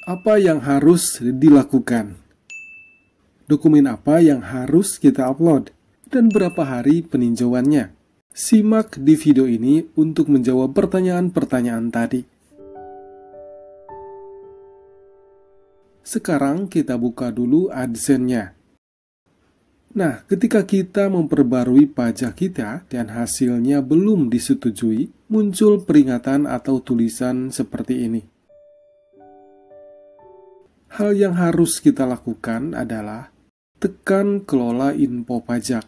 Apa yang harus dilakukan? Dokumen apa yang harus kita upload? Dan berapa hari peninjauannya? Simak di video ini untuk menjawab pertanyaan-pertanyaan tadi. Sekarang kita buka dulu AdSense-nya. Nah, ketika kita memperbarui pajak kita dan hasilnya belum disetujui, muncul peringatan atau tulisan seperti ini. Hal yang harus kita lakukan adalah tekan kelola info pajak.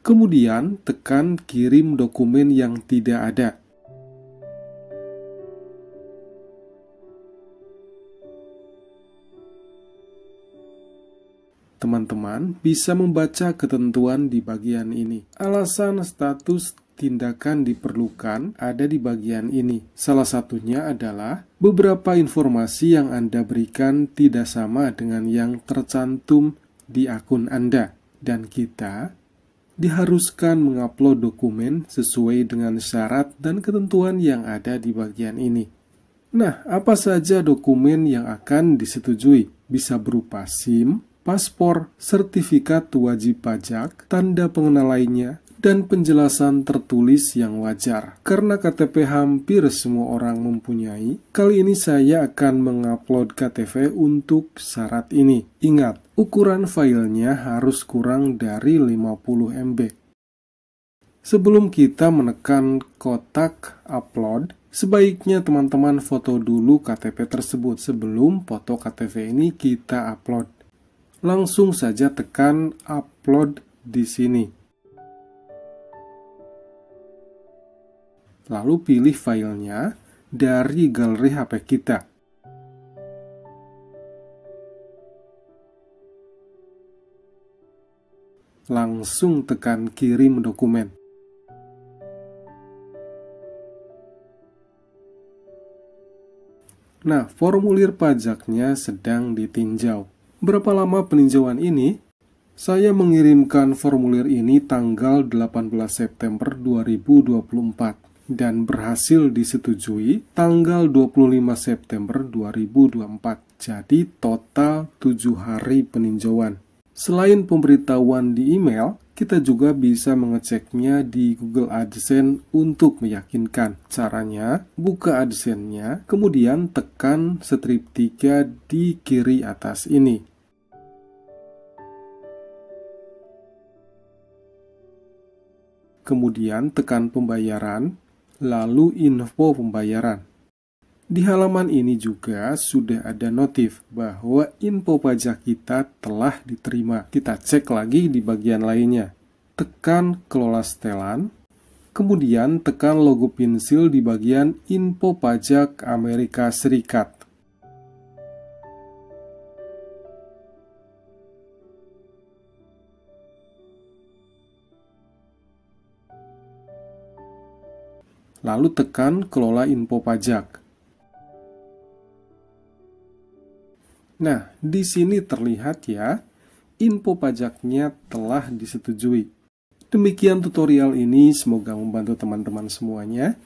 Kemudian tekan kirim dokumen yang tidak ada. Teman-teman bisa membaca ketentuan di bagian ini. Alasan status tindakan diperlukan ada di bagian ini. Salah satunya adalah beberapa informasi yang Anda berikan tidak sama dengan yang tercantum di akun Anda, dan kita diharuskan mengupload dokumen sesuai dengan syarat dan ketentuan yang ada di bagian ini. Nah, apa saja dokumen yang akan disetujui? Bisa berupa SIM, paspor, sertifikat wajib pajak, tanda pengenal lainnya, dan penjelasan tertulis yang wajar. Karena KTP hampir semua orang mempunyai, kali ini saya akan mengupload KTP untuk syarat ini. Ingat, ukuran filenya harus kurang dari 50 MB. Sebelum kita menekan kotak upload, sebaiknya teman-teman foto dulu KTP tersebut sebelum foto KTP ini kita upload. Langsung saja tekan upload di sini. Lalu pilih filenya dari galeri HP kita. Langsung tekan kirim dokumen. Nah, formulir pajaknya sedang ditinjau. Berapa lama peninjauan ini? Saya mengirimkan formulir ini tanggal 18 September 2024 dan berhasil disetujui tanggal 25 September 2024. Jadi total 7 hari peninjauan. Selain pemberitahuan di email, kita juga bisa mengeceknya di Google AdSense untuk meyakinkan. Caranya, buka AdSense-nya, kemudian tekan strip 3 di kiri atas ini. Kemudian tekan pembayaran, lalu info pembayaran. Di halaman ini juga sudah ada notif bahwa info pajak kita telah diterima. Kita cek lagi di bagian lainnya. Tekan kelola setelan, kemudian tekan logo pensil di bagian info pajak Amerika Serikat. Lalu tekan kelola info pajak. Nah, di sini terlihat ya, info pajaknya telah disetujui. Demikian tutorial ini, semoga membantu teman-teman semuanya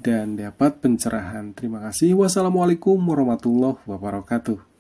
dan dapat pencerahan. Terima kasih. Wassalamualaikum warahmatullahi wabarakatuh.